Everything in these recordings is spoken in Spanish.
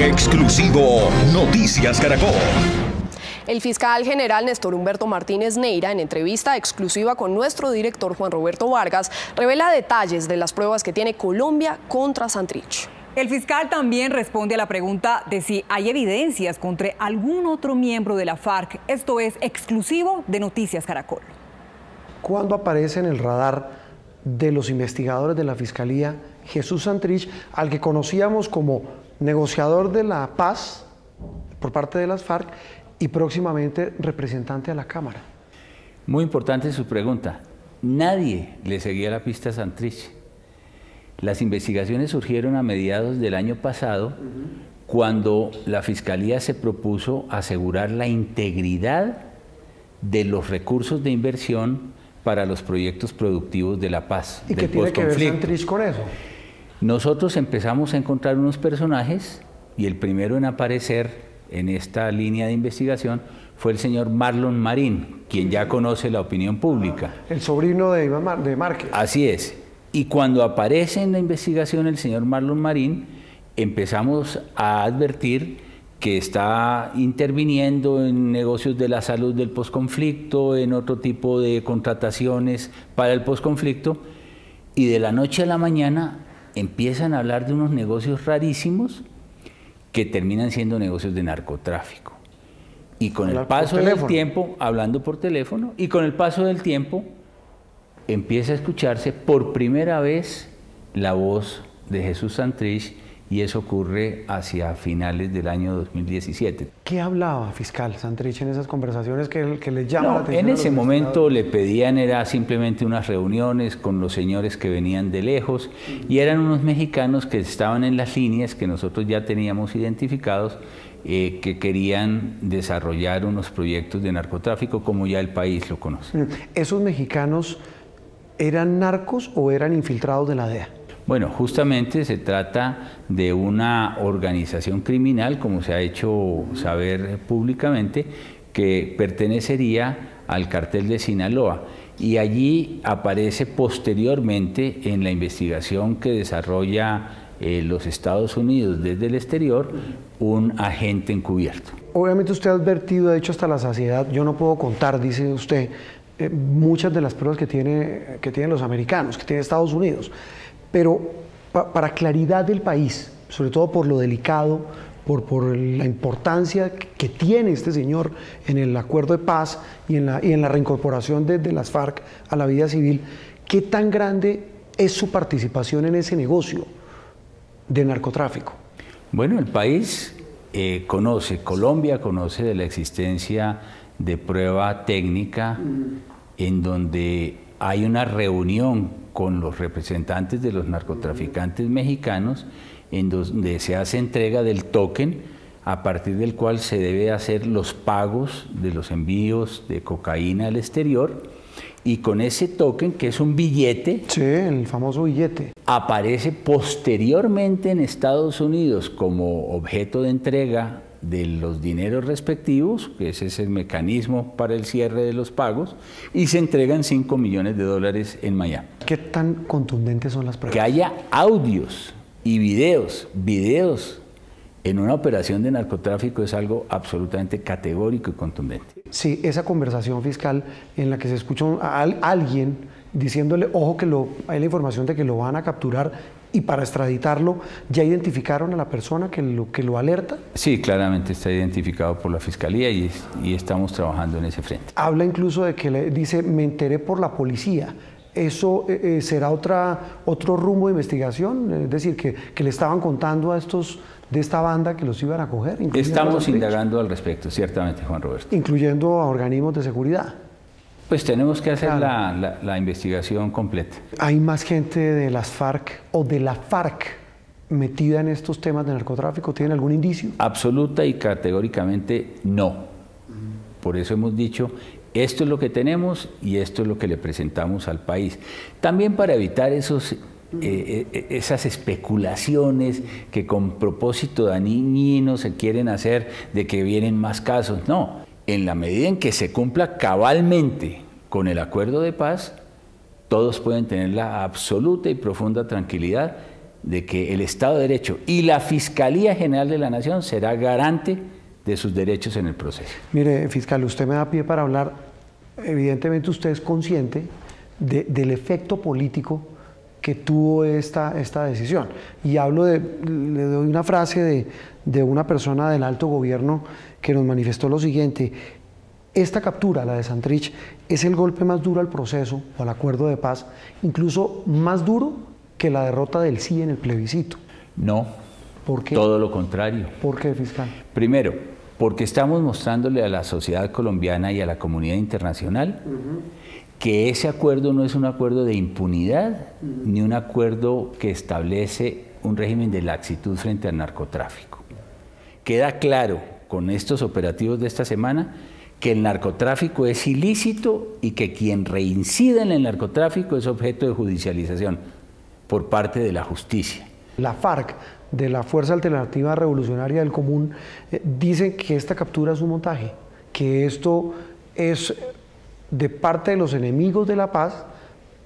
Exclusivo Noticias Caracol. El fiscal general Néstor Humberto Martínez Neira, en entrevista exclusiva con nuestro director Juan Roberto Vargas, revela detalles de las pruebas que tiene Colombia contra Santrich. El fiscal también responde a la pregunta de si hay evidencias contra algún otro miembro de la FARC. Esto es exclusivo de Noticias Caracol. ¿Cuándo aparece en el radar de los investigadores de la Fiscalía Jesús Santrich, al que conocíamos como negociador de la paz por parte de las FARC y próximamente representante a la Cámara? Muy importante su pregunta. Nadie le seguía la pista a Santrich. Las investigaciones surgieron a mediados del año pasado, cuando la Fiscalía se propuso asegurar la integridad de los recursos de inversión para los proyectos productivos de la paz. ¿Y qué tiene que ver Santrich con eso? Nosotros empezamos a encontrar unos personajes y el primero en aparecer en esta línea de investigación fue el señor Marlon Marín, quien ya conoce la opinión pública. El sobrino de Márquez. Así es. Y cuando aparece en la investigación el señor Marlon Marín, empezamos a advertir que está interviniendo en negocios de la salud del posconflicto, en otro tipo de contrataciones para el posconflicto, y de la noche a la mañana empiezan a hablar de unos negocios rarísimos que terminan siendo negocios de narcotráfico. Y con el paso del tiempo, hablando por teléfono, y con el paso del tiempo empieza a escucharse por primera vez la voz de Jesús Santrich, y eso ocurre hacia finales del año 2017. ¿Qué hablaba, fiscal Santrich, en esas conversaciones que le llama la atención? En ese momento le pedían, era simplemente unas reuniones con los señores que venían de lejos, y eran unos mexicanos que estaban en las líneas que nosotros ya teníamos identificados, que querían desarrollar unos proyectos de narcotráfico como ya el país lo conoce. ¿Esos mexicanos eran narcos o eran infiltrados de la DEA? Bueno, justamente se trata de una organización criminal, como se ha hecho saber públicamente, que pertenecería al cartel de Sinaloa. Y allí aparece posteriormente en la investigación que desarrolla los Estados Unidos desde el exterior, un agente encubierto. Obviamente usted ha advertido, ha dicho hasta la saciedad, yo no puedo contar, dice usted, muchas de las pruebas que tienen los americanos, que tiene Estados Unidos. Pero para claridad del país, sobre todo por lo delicado, por la importancia que tiene este señor en el acuerdo de paz y en la reincorporación de las FARC a la vida civil, ¿qué tan grande es su participación en ese negocio de narcotráfico? Bueno, el país Colombia conoce de la existencia de prueba técnica en donde hay una reunión con los representantes de los narcotraficantes mexicanos, en donde se hace entrega del token a partir del cual se debe hacer los pagos de los envíos de cocaína al exterior, y con ese token, que es un billete, sí, el famoso billete, aparece posteriormente en Estados Unidos como objeto de entrega de los dineros respectivos, que ese es el mecanismo para el cierre de los pagos, y se entregan $5 millones en Miami. ¿Qué tan contundentes son las pruebas? Que haya audios y videos en una operación de narcotráfico es algo absolutamente categórico y contundente. Sí, esa conversación fiscal en la que se escucha a alguien diciéndole, ojo, que hay la información de que lo van a capturar, y para extraditarlo, ¿ya identificaron a la persona que lo alerta? Sí, claramente está identificado por la Fiscalía y estamos trabajando en ese frente. Habla incluso de que le dice, me enteré por la policía. ¿Eso será otro rumbo de investigación? Es decir, que le estaban contando a estos de esta banda que los iban a coger. Estamos indagando al respecto, ciertamente, Juan Roberto. Incluyendo a organismos de seguridad. Pues tenemos que hacer la investigación completa. ¿Hay más gente de las FARC o de la FARC metida en estos temas de narcotráfico? ¿Tienen algún indicio? Absoluta y categóricamente no. Por eso hemos dicho, esto es lo que tenemos y esto es lo que le presentamos al país. También para evitar esas especulaciones que con propósito dañino se quieren hacer de que vienen más casos. No. En la medida en que se cumpla cabalmente con el acuerdo de paz, todos pueden tener la absoluta y profunda tranquilidad de que el Estado de Derecho y la Fiscalía General de la Nación será garante de sus derechos en el proceso. Mire, fiscal, usted me da pie para hablar. Evidentemente usted es consciente del efecto político que tuvo esta decisión. Y le doy una frase de una persona del alto gobierno que nos manifestó lo siguiente: esta captura, la de Santrich, es el golpe más duro al proceso o al acuerdo de paz, incluso más duro que la derrota del sí en el plebiscito. No, ¿por qué? Todo lo contrario. ¿Por qué, fiscal? Primero, porque estamos mostrándole a la sociedad colombiana y a la comunidad internacional que ese acuerdo no es un acuerdo de impunidad ni un acuerdo que establece un régimen de laxitud frente al narcotráfico. Queda claro con estos operativos de esta semana que el narcotráfico es ilícito y que quien reincida en el narcotráfico es objeto de judicialización por parte de la justicia. La FARC, de la Fuerza Alternativa Revolucionaria del Común, dicen que esta captura es un montaje, que esto es de parte de los enemigos de la paz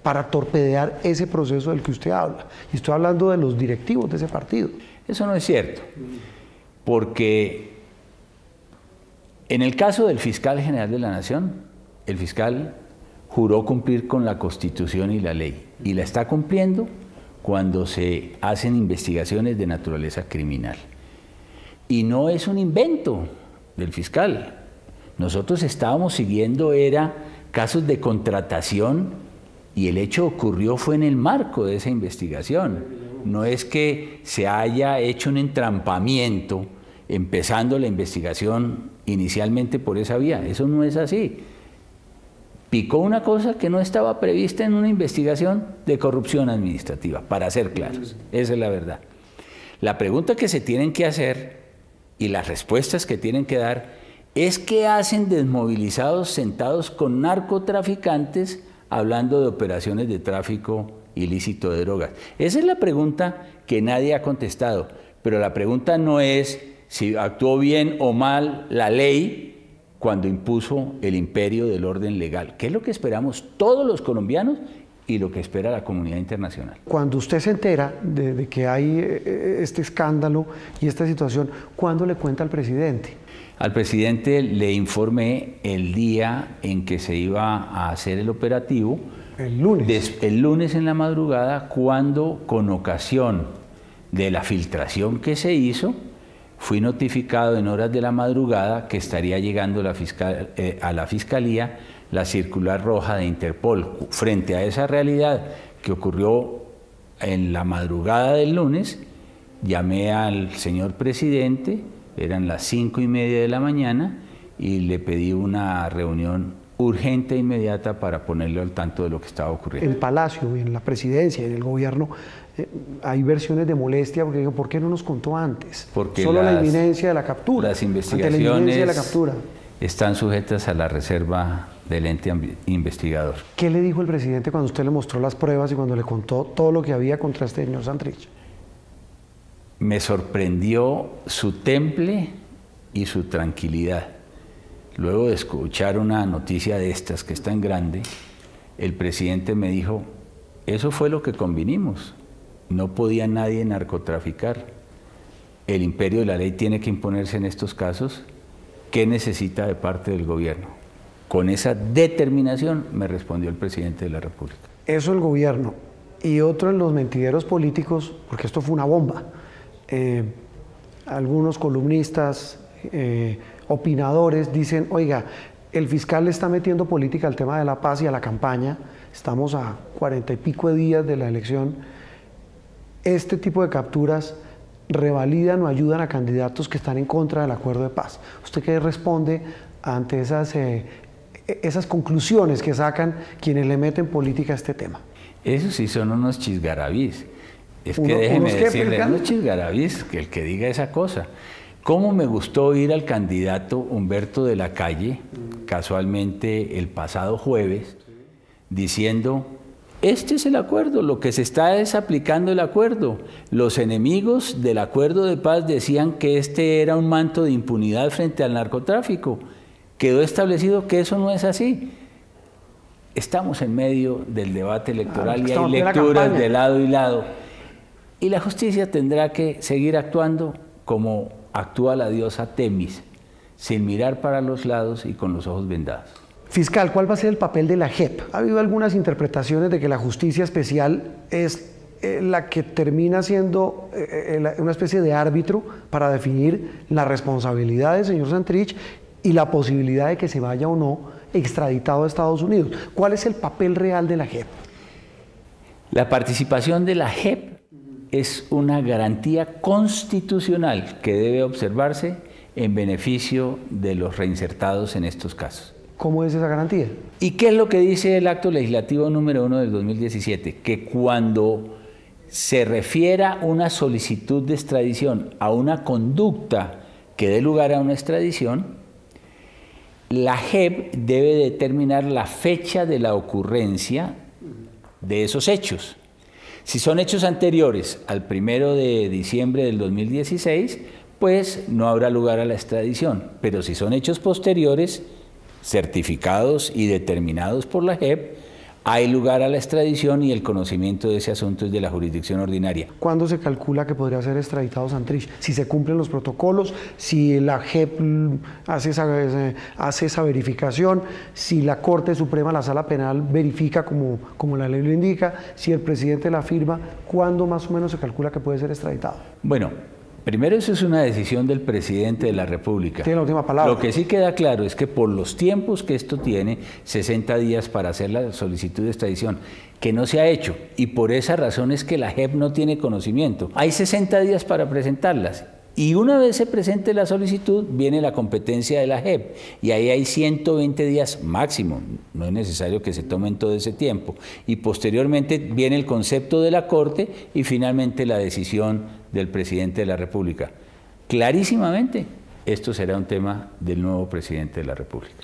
para torpedear ese proceso del que usted habla. Y estoy hablando de los directivos de ese partido. Eso no es cierto, porque en el caso del fiscal general de la Nación, el fiscal juró cumplir con la Constitución y la ley, y la está cumpliendo cuando se hacen investigaciones de naturaleza criminal. Y no es un invento del fiscal. Nosotros estábamos siguiendo casos de contratación y el hecho ocurrió fue en el marco de esa investigación. No es que se haya hecho un entrampamiento empezando la investigación inicialmente por esa vía. Eso no es así. Picó una cosa que no estaba prevista en una investigación de corrupción administrativa, para ser claros. Esa es la verdad. La pregunta que se tienen que hacer y las respuestas que tienen que dar es qué hacen desmovilizados sentados con narcotraficantes hablando de operaciones de tráfico ilícito de drogas. Esa es la pregunta que nadie ha contestado, pero la pregunta no es si actuó bien o mal la ley cuando impuso el imperio del orden legal, que es lo que esperamos todos los colombianos y lo que espera la comunidad internacional. Cuando usted se entera de que hay este escándalo y esta situación, ¿cuándo le cuenta al presidente? Al presidente le informé el día en que se iba a hacer el operativo. El lunes. El lunes en la madrugada, cuando con ocasión de la filtración que se hizo, fui notificado en horas de la madrugada que estaría llegando a la Fiscalía la circular roja de Interpol. Frente a esa realidad que ocurrió en la madrugada del lunes, llamé al señor presidente, eran las 5:30 de la mañana, y le pedí una reunión urgente e inmediata para ponerlo al tanto de lo que estaba ocurriendo. En Palacio, en la presidencia, en el gobierno, hay versiones de molestia porque digo, ¿por qué no nos contó antes? Porque solo la inminencia de la captura. Las investigaciones ante la inminencia de la captura están sujetas a la reserva del ente investigador. ¿Qué le dijo el presidente cuando usted le mostró las pruebas y cuando le contó todo lo que había contra este señor Santrich? Me sorprendió su temple y su tranquilidad. Luego de escuchar una noticia de estas que es tan grande, el presidente me dijo, eso fue lo que convinimos. No podía nadie narcotraficar. El imperio de la ley tiene que imponerse en estos casos. ¿Qué necesita de parte del gobierno? Con esa determinación me respondió el presidente de la República. Eso el gobierno. Y otro en los mentideros políticos, porque esto fue una bomba. Algunos columnistas, opinadores dicen, oiga, el fiscal le está metiendo política al tema de la paz y a la campaña. Estamos a 40 y pico de días de la elección. Este tipo de capturas revalidan o ayudan a candidatos que están en contra del acuerdo de paz. ¿Usted qué responde ante esas conclusiones que sacan quienes le meten política a este tema? Eso sí son unos chisgarabís. Es que déjeme decirle, unos chisgarabís, que el que diga esa cosa. ¿Cómo me gustó oír al candidato Humberto de la Calle, casualmente el pasado jueves, diciendo, este es el acuerdo, lo que se está es aplicando el acuerdo. Los enemigos del acuerdo de paz decían que este era un manto de impunidad frente al narcotráfico. Quedó establecido que eso no es así. Estamos en medio del debate electoral y hay lecturas de lado y lado. Y la justicia tendrá que seguir actuando como actúa la diosa Temis, sin mirar para los lados y con los ojos vendados. Fiscal, ¿cuál va a ser el papel de la JEP? Ha habido algunas interpretaciones de que la justicia especial es la que termina siendo una especie de árbitro para definir la responsabilidad del señor Santrich y la posibilidad de que se vaya o no extraditado a Estados Unidos. ¿Cuál es el papel real de la JEP? La participación de la JEP es una garantía constitucional que debe observarse en beneficio de los reinsertados en estos casos. ¿Cómo es esa garantía? ¿Y qué es lo que dice el acto legislativo número 1 del 2017? Que cuando se refiera una solicitud de extradición a una conducta que dé lugar a una extradición, la JEP debe determinar la fecha de la ocurrencia de esos hechos. Si son hechos anteriores al 1 de diciembre del 2016, pues no habrá lugar a la extradición. Pero si son hechos posteriores, certificados y determinados por la JEP, hay lugar a la extradición y el conocimiento de ese asunto es de la jurisdicción ordinaria. ¿Cuándo se calcula que podría ser extraditado Santrich? Si se cumplen los protocolos, si la JEP hace esa verificación, si la Corte Suprema, la Sala Penal, verifica como la ley lo indica, si el presidente la firma, ¿cuándo más o menos se calcula que puede ser extraditado? Bueno, primero eso es una decisión del presidente de la República. Tiene la última palabra. Lo que sí queda claro es que por los tiempos que esto tiene, 60 días para hacer la solicitud de extradición, que no se ha hecho, y por esa razón es que la JEP no tiene conocimiento. Hay 60 días para presentarlas, y una vez se presente la solicitud, viene la competencia de la JEP, y ahí hay 120 días máximo, no es necesario que se tomen todo ese tiempo, y posteriormente viene el concepto de la Corte y finalmente la decisión del presidente de la República. Clarísimamente, esto será un tema del nuevo presidente de la República.